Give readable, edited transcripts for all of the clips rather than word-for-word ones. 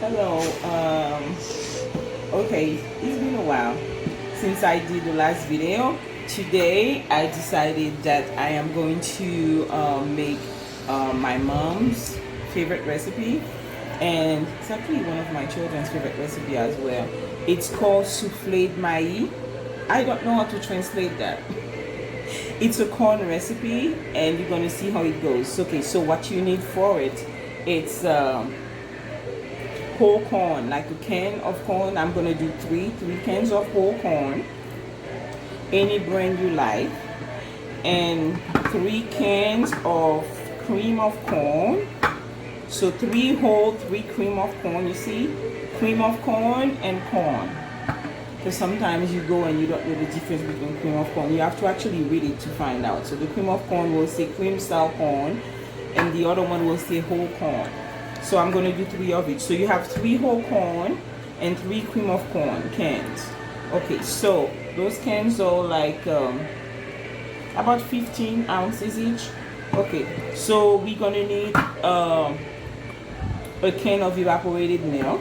Hello. Okay, it's been a while since I did the last video. Today I decided that I am going to make my mom's favorite recipe, and it's actually one of my children's favorite recipe as well. It's called soufflé Maïs. I don't know how to translate that. It's a corn recipe, and you're gonna see how it goes. Okay, so what you need for it, it's whole corn, like a can of corn. I'm gonna do three cans of whole corn, any brand you like, and 3 cans of cream of corn. So 3 cream of corn. You see, cream of corn and corn. Because sometimes you go and you don't know the difference between cream of corn. You have to actually read it to find out. So the cream of corn will say cream style corn, and the other one will say whole corn. So I'm going to do 3 of each. So you have 3 whole corn and 3 cream of corn cans. Okay, so those cans are like about 15 ounces each. Okay, so we're going to need a can of evaporated milk.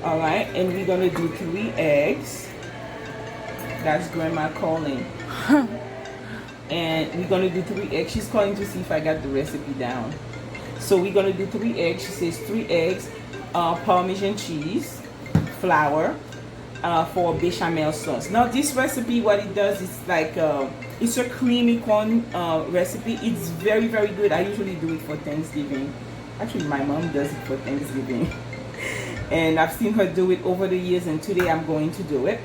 All right, and we're going to do 3 eggs. That's Grandma calling. And we're going to do 3 eggs. She's calling to see if I got the recipe down. So we're gonna do 3 eggs. She says 3 eggs, Parmesan cheese, flour, for bechamel sauce. Now this recipe, what it does is like it's a creamy corn recipe. It's very good. I usually do it for Thanksgiving. Actually, my mom does it for Thanksgiving, and I've seen her do it over the years. And today I'm going to do it.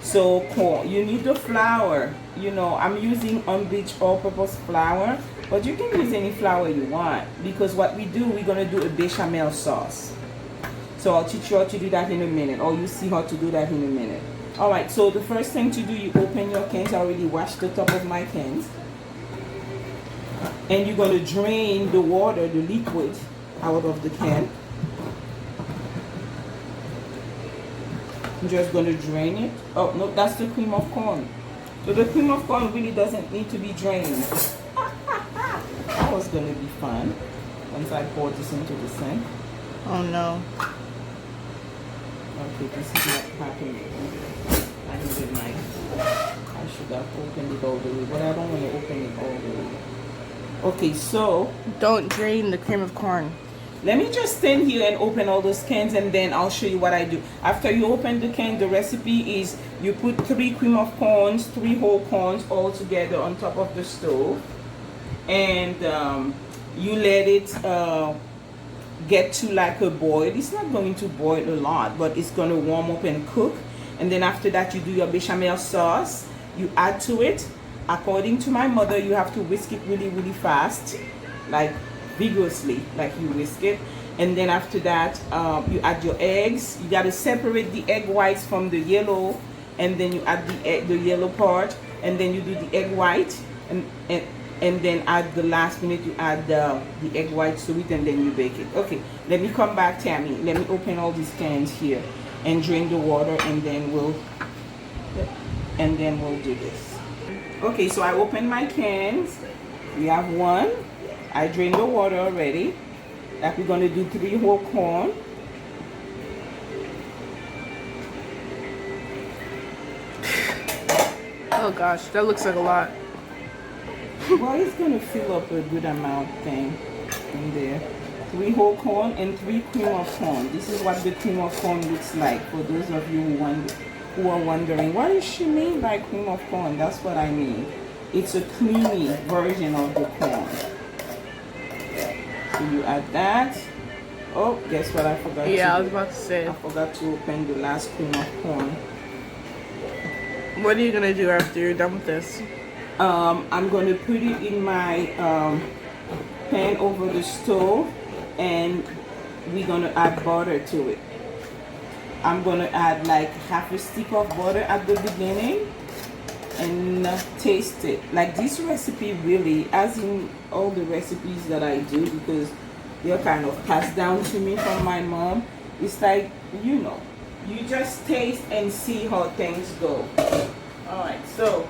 So corn, you need the flour. You know, I'm using unbleached all-purpose flour. But you can use any flour you want, because what we do, we're going to do a bechamel sauce. So I'll teach you how to do that in a minute, or you see how to do that in a minute. Alright, so the first thing to do, you open your cans. I already washed the top of my cans. And you're going to drain the water, the liquid, out of the can. I'm just going to drain it. Oh, no, that's the cream of corn. So the cream of corn really doesn't need to be drained. That was going to be fun once I poured this into the sink. Oh no. Okay, this is not happening. I need a knife. I should have opened it all the way, but I don't want to open it all the way. Okay, so Don't drain the cream of corn. let me just stand here and open all those cans, and then I'll show you what I do. After you open the can, the recipe is you put 3 cream of corns, 3 whole corns all together on top of the stove. And you let it get to like a boil. It's not going to boil a lot, but it's going to warm up and cook. And then after that, you do your bechamel sauce. You add to it. According to my mother, you have to whisk it really fast, like vigorously, like you whisk it. And then after that, you add your eggs. You got to separate the egg whites from the yellow, and then you add the yellow part, and then you do the egg white, and then at the last minute you add the egg whites to it, and then you bake it. Okay, let me come back, Tammy. Let me open all these cans here and drain the water, and then we'll do this. Okay, so I opened my cans. We have 1. I drained the water already. Like we're gonna do 3 whole corn. Oh gosh, that looks like a lot. Well, it's gonna fill up a good amount thing in there. 3 whole corn and 3 cream of corn. This is what the cream of corn looks like, for those of you who are wondering, what does she mean by cream of corn? That's what I mean. It's a creamy version of the corn. So you add that. Oh, guess what I forgot? Yeah, I was about to say. I forgot to open the last cream of corn. What are you gonna do after you're done with this? I'm going to put it in my pan over the stove, and we're going to add butter to it. I'm going to add like half a stick of butter at the beginning and taste it. Like this recipe really, as in all the recipes that I do, because they're kind of passed down to me from my mom, it's like, you know, you just taste and see how things go. Alright, so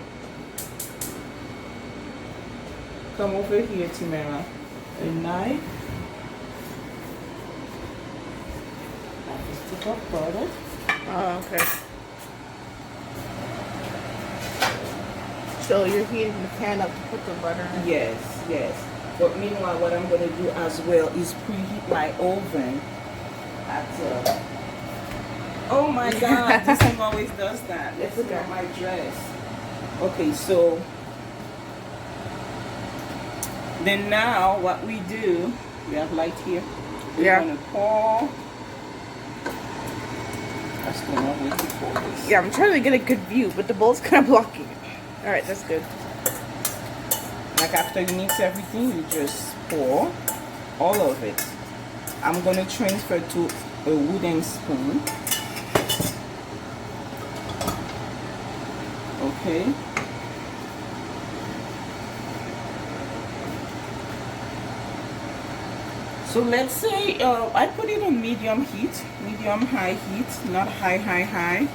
come over here, Tamara. A knife. a stick of butter. Oh, okay. So you're heating the pan up to put the butter in? Yes, yes. But meanwhile, what I'm going to do as well is preheat my oven at... oh my God, this thing always does that. Let's look at my dress. Okay, so... then now what we do, we have light here. We're going to pour... that's the wrong way to pour this. Yeah, I'm trying to get a good view, but the bowl's kind of blocking it. Alright, that's good. Like after you mix everything, you just pour all of it. I'm going to transfer to a wooden spoon. Okay. So let's say I put it on medium heat, medium high heat, not high.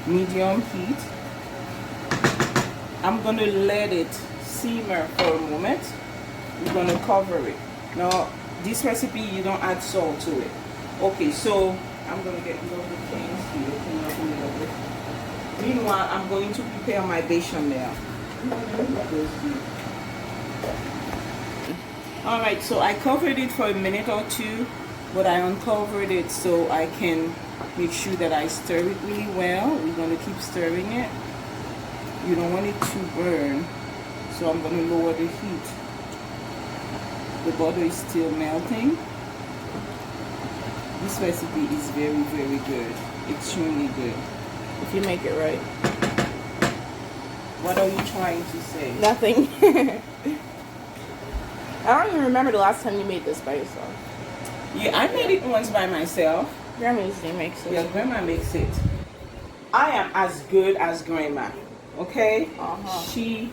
Medium heat. I'm going to let it simmer for a moment. We're going to cover it. Now, this recipe, you don't add salt to it. Okay, so I'm going to get rid of the things here, clean up a little bit. Meanwhile, I'm going to prepare my bechamel. Alright, so I covered it for a minute or two, but I uncovered it so I can make sure that I stir it really well. We're going to keep stirring it. You don't want it to burn, so I'm going to lower the heat. The butter is still melting. This recipe is very, very good. Extremely good. If you make it right. What are you trying to say? Nothing. I don't even remember the last time you made this by yourself. Yeah, I made it once by myself. Grandma usually makes it. Yeah, Grandma makes it. I am as good as Grandma. Okay? She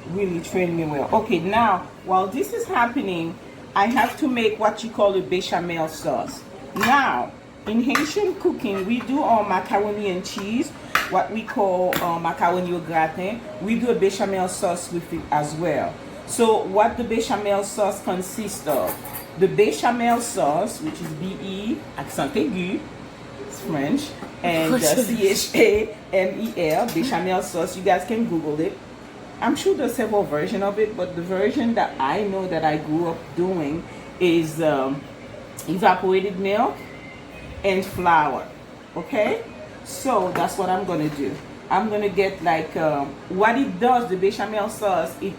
really trained me well. Okay, now, while this is happening, I have to make what you call a bechamel sauce. Now, in Haitian cooking, we do our macaroni and cheese, what we call macaroni au gratin. We do a bechamel sauce with it as well. So, what the bechamel sauce consists of? The bechamel sauce, which is B-E, accent aigu, it's French, and C-H-A-M-E-L, bechamel sauce. You guys can Google it. I'm sure there's several versions of it, but the version that I know that I grew up doing is evaporated milk and flour. Okay? So that's what I'm going to do. I'm going to get like, what it does, the bechamel sauce, it,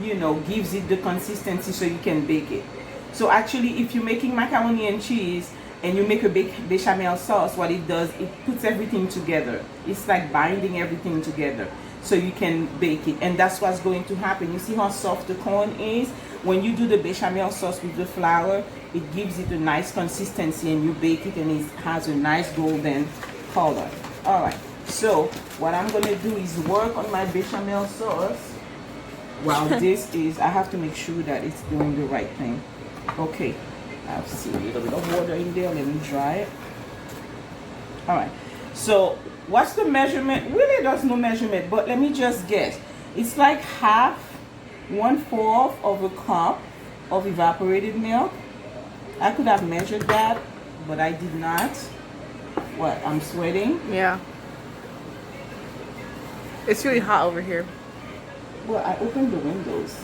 you know, gives it the consistency so you can bake it. So actually, if you're making macaroni and cheese, and you make a bechamel sauce, what it does, it puts everything together. It's like binding everything together so you can bake it. And that's what's going to happen. You see how soft the corn is? When you do the bechamel sauce with the flour, it gives it a nice consistency, and you bake it and it has a nice golden color. Alright, so what I'm going to do is work on my bechamel sauce while this is, I have to make sure that it's doing the right thing. Okay. I'll see a little bit of water in there. Let me dry it. All right. So what's the measurement? Really, there's no measurement, but let me just guess. It's like half, 1/4 of a cup of evaporated milk. I could have measured that, but I did not. What? I'm sweating. Yeah. It's really hot over here. Well, I opened the windows.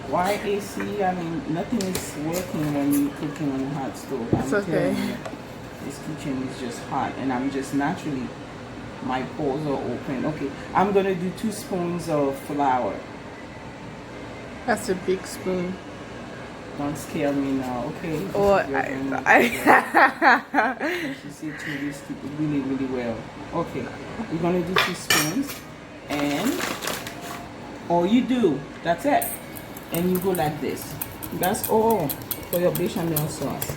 Why AC? I mean, nothing is working when you're cooking on a hot stove. It's okay. This kitchen is just hot, and I'm just naturally, my pores are open. Okay, I'm gonna do 2 spoons of flour. That's a big spoon. Don't scare me now, okay? Oh, She said to this really, really well. Okay, we're gonna do 2 spoons, and all you do, that's it. And you go like this. That's all for your bechamel sauce.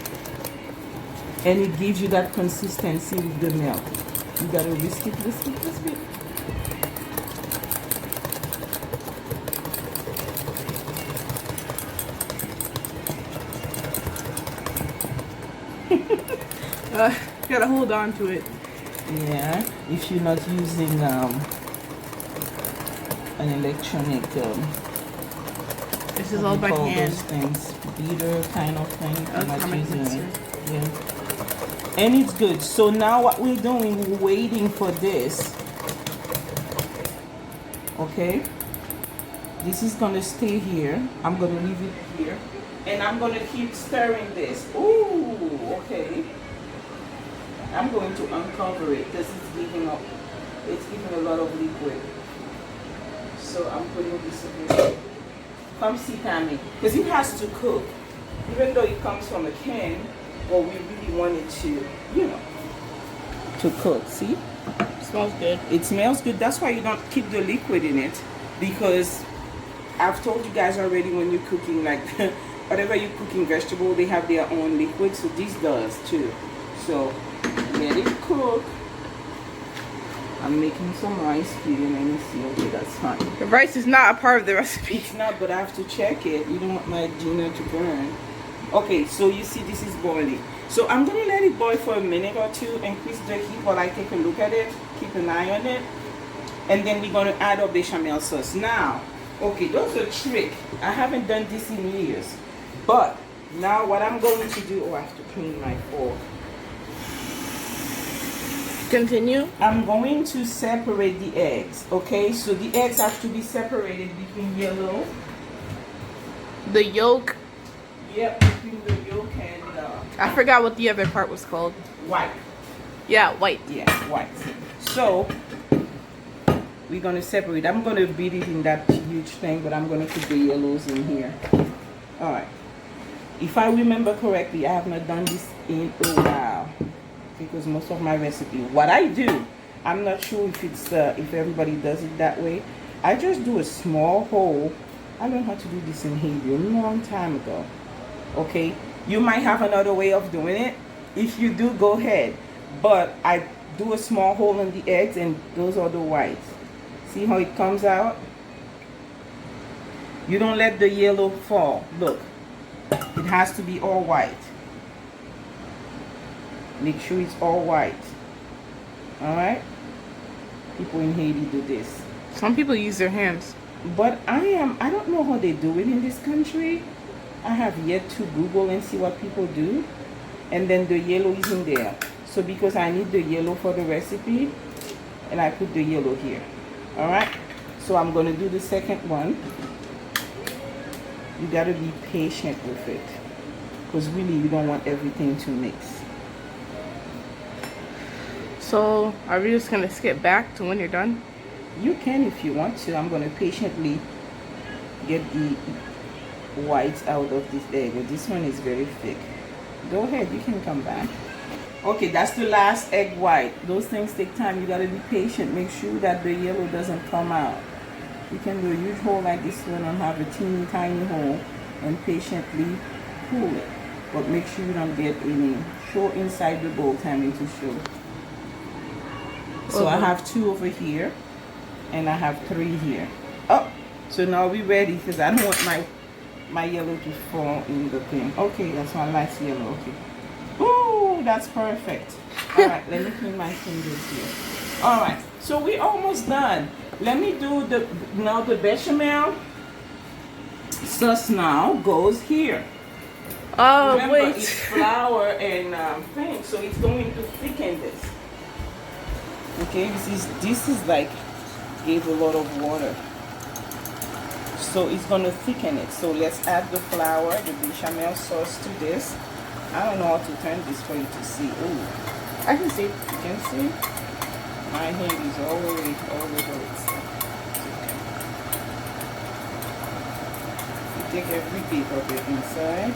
And it gives you that consistency with the milk. You gotta whisk it. You gotta hold on to it. Yeah, if you're not using an electronic This is all by hand. Those things, beater kind of thing. If you're not using it. Yeah. And it's good. So now what we're doing, we're waiting for this. Okay, this is gonna stay here. I'm gonna leave it here, and I'm gonna keep stirring this. Ooh, okay. I'm going to uncover it because it's giving up. It's giving a lot of liquid. So I'm putting this in here. Come see Tammy, because it has to cook, even though it comes from a can. But we really want it to, you know, to cook. See? Smells good. It smells good. That's why you don't keep the liquid in it, because I've told you guys already, when you're cooking, like whatever you're cooking vegetable, they have their own liquid. So this does too. So let it cook. I'm making some rice for you. Let me see. Okay, that's fine. The rice is not a part of the recipe. It's not, but I have to check it. You don't want my Gina to burn. Okay, so you see this is boiling. So I'm going to let it boil for a minute or two, increase the heat while I take a look at it, keep an eye on it. And then we're going to add our bechamel sauce. Now, okay, that's a trick. I haven't done this in years. But now what I'm going to do, I have to clean my fork. Continue. I'm going to separate the eggs, okay? So the eggs have to be separated between yellow. The yolk. Yep, between the yolk and I forgot what the other part was called. white. Yeah, white. Yeah, white. So we're gonna separate. I'm gonna beat it in that huge thing, but I'm gonna put the yellows in here. All right. If I remember correctly, I have not done this in a while, because most of my recipe, what I do, I'm not sure if it's if everybody does it that way. I just do a small hole. I learned how to do this in Haiti a long time ago. Okay, you might have another way of doing it. If you do, go ahead. But I do a small hole in the eggs, and those are the whites. See how it comes out? You don't let the yellow fall. Look, it has to be all white. Make sure it's all white. All right? People in Haiti do this. Some people use their hands. But I don't know how they do it in this country. I have yet to Google and see what people do. And then the yellow is in there. So because I need the yellow for the recipe, and I put the yellow here. All right? So I'm going to do the second one. You got to be patient with it, because really you don't want everything to mix. So, are we just going to skip back to when you're done? You can if you want to. I'm going to patiently get the whites out of this egg. But this one is very thick. Go ahead, you can come back. Okay, that's the last egg white. Those things take time. You got to be patient. Make sure that the yellow doesn't come out. You can do a huge hole like this one and have a teeny tiny hole and patiently pull it. But make sure you don't get any show inside the bowl. Timing to show. So I have 2 over here, and I have 3 here. Oh, so now we're ready, because I don't want my yellow to fall in the thing. Okay, that's my last yellow. Okay. Ooh, that's perfect. All right, let me clean my fingers here. All right, so we're almost done. Let me do the bechamel sauce now goes here. Oh, Remember, wait. it's flour and thing, so it's going to thicken this. Okay, this is like gave a lot of water, so it's gonna thicken it. So let's add the flour, the bechamel sauce to this. I don't know how to turn this for you to see. Ooh, I can see. you can see. My hand is all over it. You take every bit of it inside,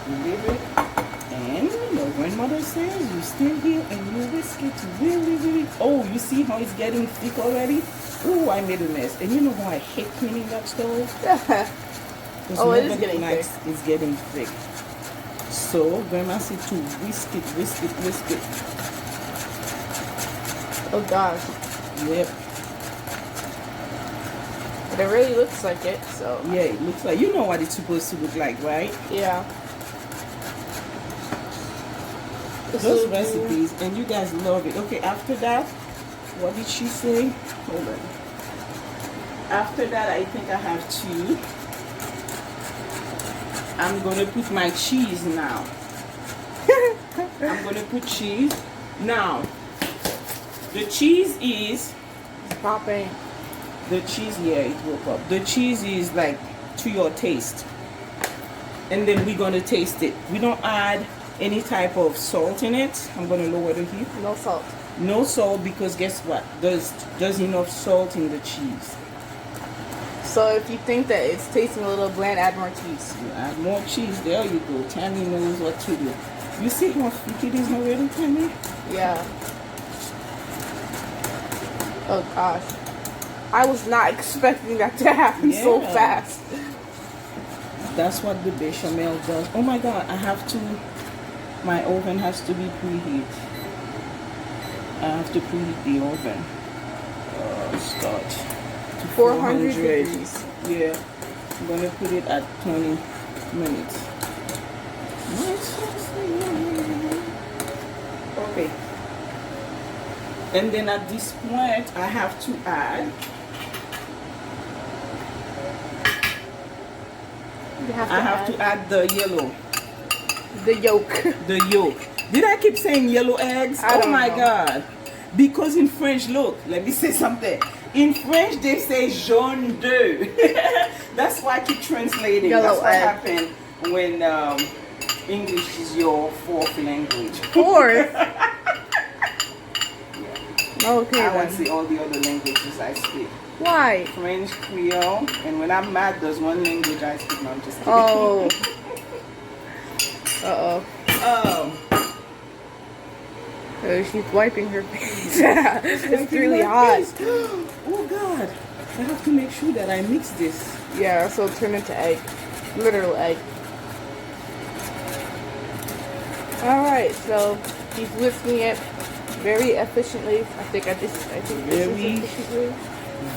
you leave it, and your grandmother says you stay here and you whisk it really. Oh, you see how it's getting thick already? Oh, I made a mess. And you know how I hate cleaning that stove? Oh, it is getting thick. It's getting thick. So grandma said to whisk it. Oh gosh. Yep. But it really looks like it, so. Yeah, it looks like, you know what it's supposed to look like, right? Yeah. Those recipes, and you guys love it. Okay, after that, what did she say? Hold on. After that, I think I have 2. I'm gonna put my cheese now. I'm gonna put cheese. Now, the cheese is Popping. the cheese. Yeah, it will pop. The cheese is like to your taste, and then we're gonna taste it. We don't add any type of salt in it. I'm gonna lower the heat. No salt. No salt because guess what? There's enough salt in the cheese. So if you think that it's tasting a little bland, add more cheese. You add more cheese. There you go. Tammy knows what to do. You see how thick it is already, Tammy? Yeah. Oh gosh. I was not expecting that to happen so Yeah. fast. That's what the bechamel does. Oh my god, my oven has to be preheat. I have to preheat the oven. Start to 400 degrees. Yeah, I'm gonna put it at 20 minutes. Okay. And then at this point, I have to add. You have to I have to add the yellow. the yolk. The yolk. Did I keep saying yellow eggs? I Oh don't my know. god. Because in French, look, let me say something. In French, they say jaune d'oeuf. That's why I keep translating. Yellow That's what egg. happened when English is your fourth language. Fourth. Okay I want then. to see all the other languages I speak. Why? French, Creole, and when I'm mad, there's one language I speak. No, I'm just kidding. Oh. Uh Um, oh. She's wiping her face. It's really hot. Oh god. I have to make sure that I mix this. Yeah, so it'll turn into egg. Literal egg. Alright, so he's whisking it very efficiently. I think this Very is efficiently.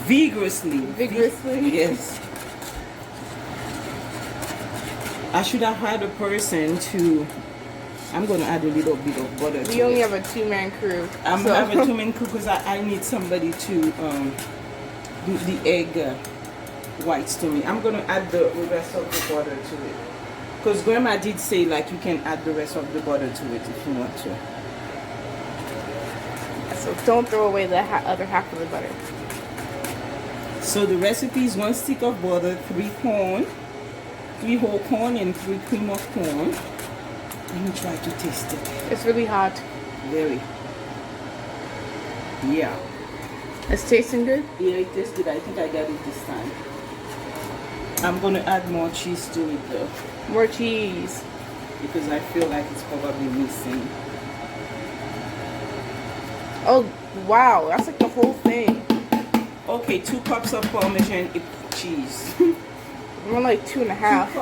Vigorously. Vigorously? Yes. I should have had a person to. I'm gonna add a little bit of butter. We only have a two-man crew. I'm so. having too many because I need somebody to do the egg whites to me. I'm gonna add the rest of the butter to it. Because Grandma did say like you can add the rest of the butter to it if you want to. So don't throw away the other half of the butter. So the recipe is 1 stick of butter, 3 corn, 3 whole corn, and 3 cream of corn. Let me try to taste it. It's really hot. Very. Yeah. It's tasting good? Yeah, it tastes good. I think I got it this time. I'm gonna add more cheese to it though, More cheese. because I feel like it's probably missing. Oh, wow. That's like the whole thing. Okay, 2 cups of Parmesan cheese. More like 2.5. 2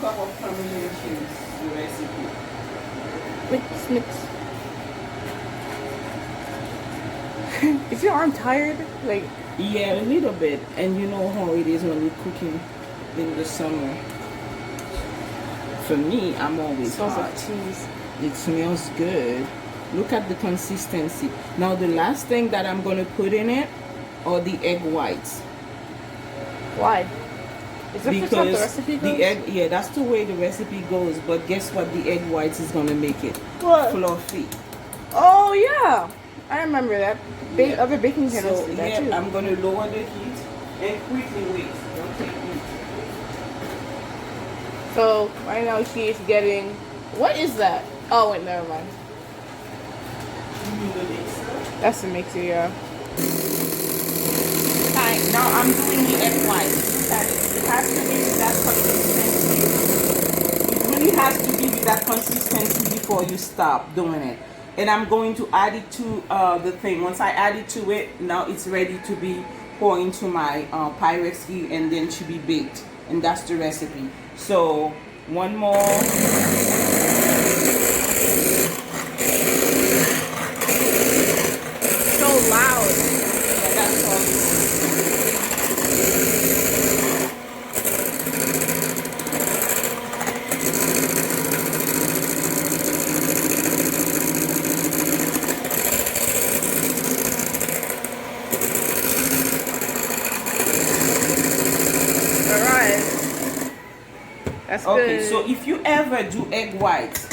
cups of Parmesan cheese. The recipe. Mix. Is your arm tired? Like, Yeah, a little bit. And you know how it is when we're cooking in the summer. For me, I'm always smells hot. like cheese. It smells good. Look at the consistency. Now the last thing that I'm going to put in it are the egg whites. Why? Is that just how the recipe goes? the egg, yeah, that's the way the recipe goes. But guess what? The egg whites is going to make it What? fluffy. Oh, yeah. I remember that. Yeah. Other baking channels So did that yeah, too. I'm going to lower the heat and quickly wait. Don't take heat. So, right now she is getting... What is that? Oh, wait, never mind. That's the mixer, yeah. Right, now I'm doing the egg whites. It has to be with that consistency. It really has to be with that consistency before you stop doing it. And I'm going to add it to the thing. Once I add it to it, now it's ready to be poured into my Pyrex heat and then to be baked. And that's the recipe. So, one more. So loud. Yeah, that's all. Alright. That's Okay, good. so if you ever do egg whites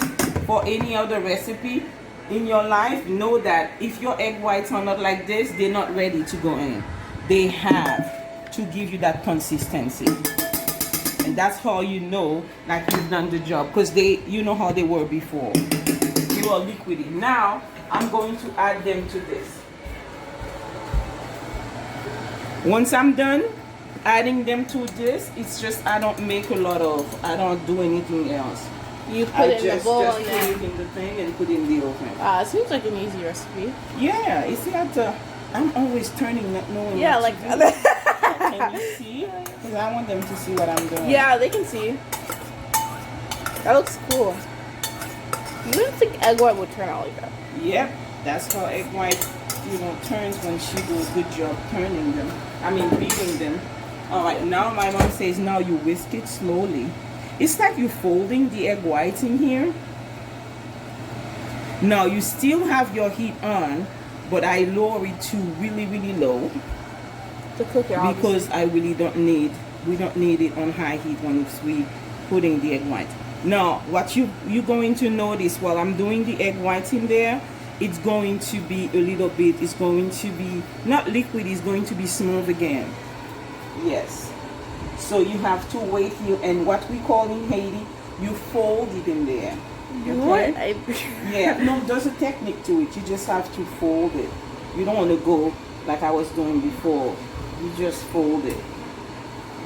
for any other recipe in your life, know that if your egg whites are not like this, they're not ready to go in. They have to give you that consistency. And that's how you know like you've done the job, because you know how they were before. They were liquidy. Now I'm going to add them to this. Once I'm done adding them to this, it's just I don't do anything else. You put it in the bowl just and put then it in the thing and put it in the oven. it seems like an easy recipe. Yeah, you see I'm always turning, not knowing Yeah, what like to do. Can you see? Because I want them to see what I'm doing. yeah, they can see. That looks cool. You didn't think egg white would turn out like that. Yep, that's how egg white, turns when she does a good job turning them. Beating them. All right, now my mom says now you whisk it slowly. It's like you're folding the egg whites in here. Now you still have your heat on, but I lower it to really, really low. To cook it, because we don't need it on high heat once we putting the egg white. Now what you're going to notice while I'm doing the egg whites in there, it's going to be a little bit, it's going to be not liquid, it's going to be smooth again. Yes, so you have to wait here, and what we call in Haiti, you fold it in there. Okay? Yeah, no, there's a technique to it. You just have to fold it. You don't want to go like I was doing before. You just fold it.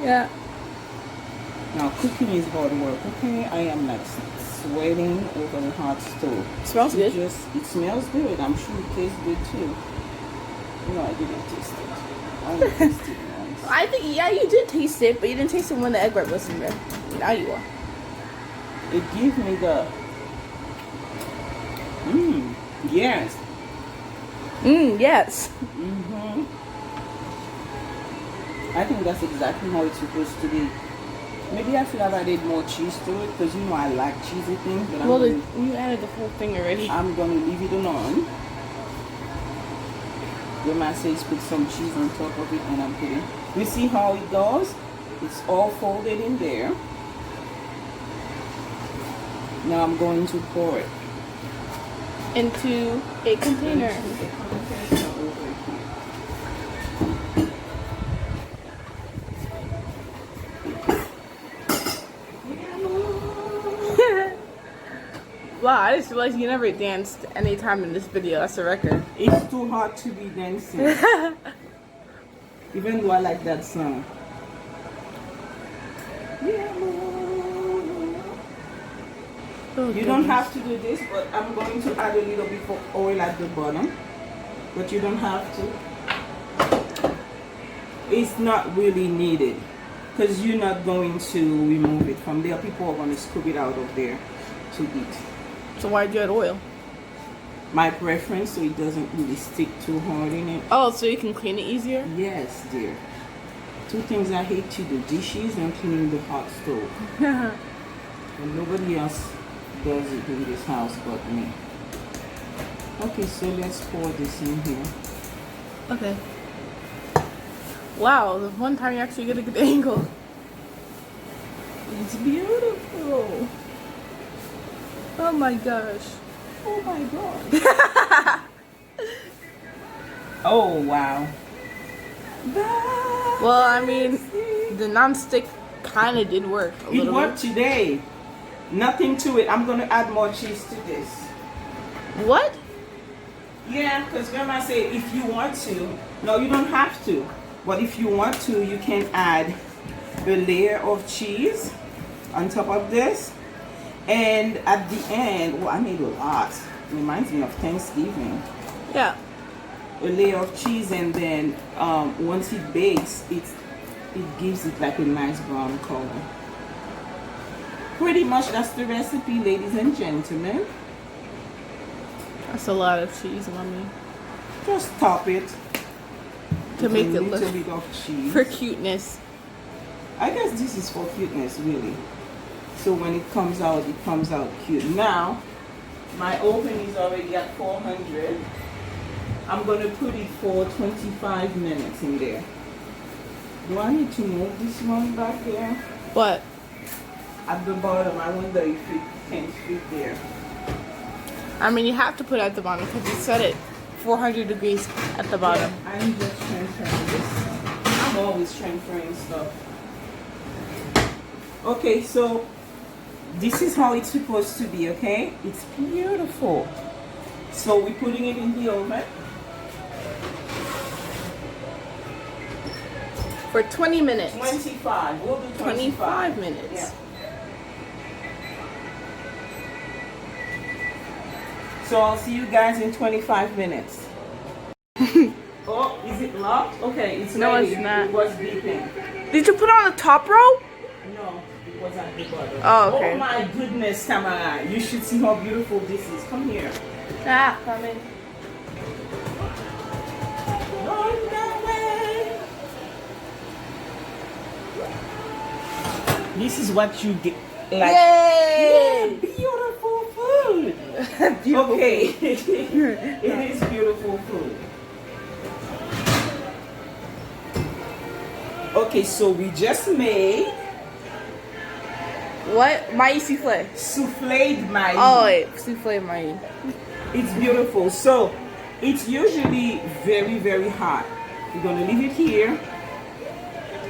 Yeah. Now cooking is hard work, okay? I am like sweating over the hot stove. It smells good. It smells good. I'm sure it tastes good too. No, I didn't taste it. I only tasted it once. I think, yeah, you did taste it, but you didn't taste it when the egg white was in there. Now you are. It gives me the yes. Yes. I think that's exactly how it's supposed to be. Maybe I should have added more cheese to it, because I like cheesy things. But you added the whole thing already. I'm gonna leave it alone. Grandma says put some cheese on top of it, and I'm putting. You see how it goes? It's all folded in there. Now I'm going to pour it into a container. Wow, I just realized you never danced any time in this video. That's a record. It's too hard to be dancing. Even though I like that song. Oh, you don't have to do this, but I'm going to add a little bit of oil at the bottom. But you don't have to. It's not really needed, because you're not going to remove it from there. People are going to scoop it out of there to eat. So why'd you add oil? My preference, so it doesn't really stick too hard in it. Oh, so you can clean it easier? Yes, dear. Two things I hate to do: dishes and cleaning the hot stove. And nobody else does it in this house but me. Okay, so let's pour this in here. Okay. Wow, the one time you actually get a good angle. It's beautiful. Oh my gosh. Oh my god. Oh wow. Well, I mean, the non-stick kind of did work a little bit. It worked today. Nothing to it. I'm going to add more cheese to this. What? Yeah, because Grandma said if you want to. No, you don't have to. But if you want to, you can add a layer of cheese on top of this. And at the end, well, I made a lot. It reminds me of Thanksgiving. Yeah. A layer of cheese, and then once it bakes, it gives it like a nice brown color. Pretty much that's the recipe, ladies and gentlemen. That's a lot of cheese, mommy. Just top it to make it look a little bit of cheese for cuteness. I guess this is for cuteness, really. So when it comes out cute. Now my oven is already at 400. I'm gonna put it for 25 minutes in there. Do I need to move this one back there? What? At the bottom, I wonder if it can fit there. I mean, you have to put it at the bottom because you set it 400 degrees at the bottom. Yeah, I'm just transferring this. I'm always transferring stuff. Okay, so this is how it's supposed to be, okay? It's beautiful. So we're putting it in the oven. For 20 minutes. 25. We'll do 25 minutes. Yeah. So I'll see you guys in 25 minutes. Oh, is it locked? Okay, it's No, ready. it's not. It was beeping. Did you put it on the top row? No, it was at the bottom. Oh, okay. Oh my goodness, Tamara. You should see how beautiful this is. Come here. Ah, coming. On the way. This is what you get. Like, yeah, Yay! beautiful food. Beautiful. Okay, it is beautiful food. Okay, so we just made What? Maïs soufflé. soufflé maïs. Oh, wait. Soufflé maïs. It's beautiful. So it's usually very, very hot. We're gonna leave it here.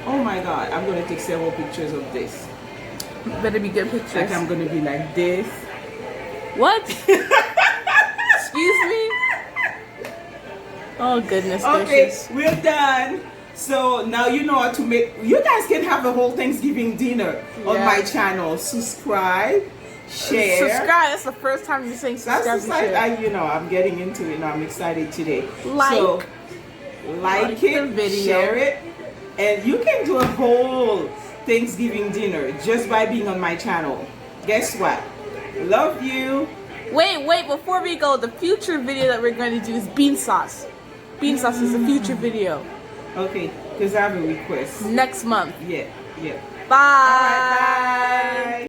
Oh my God, I'm gonna take several pictures of this. Better be good pictures. Like I'm gonna be like this. What? Excuse me? Oh, goodness Okay, gracious. we're done. So now you know how to make. You guys can have a whole Thanksgiving dinner on Yeah. my channel. Subscribe, share. Subscribe. That's the first time you're saying That's subscribe the and side. share. I'm getting into it now. I'm excited today. Like. So, like the it, video. share it, and you can do a whole Thanksgiving dinner just by being on my channel. Guess what? Love you. Wait, before we go, the future video that we're going to do is bean sauce. Bean sauce is a future video. Okay, because I have a request. Next month. Yeah, yeah. Bye. All right, bye.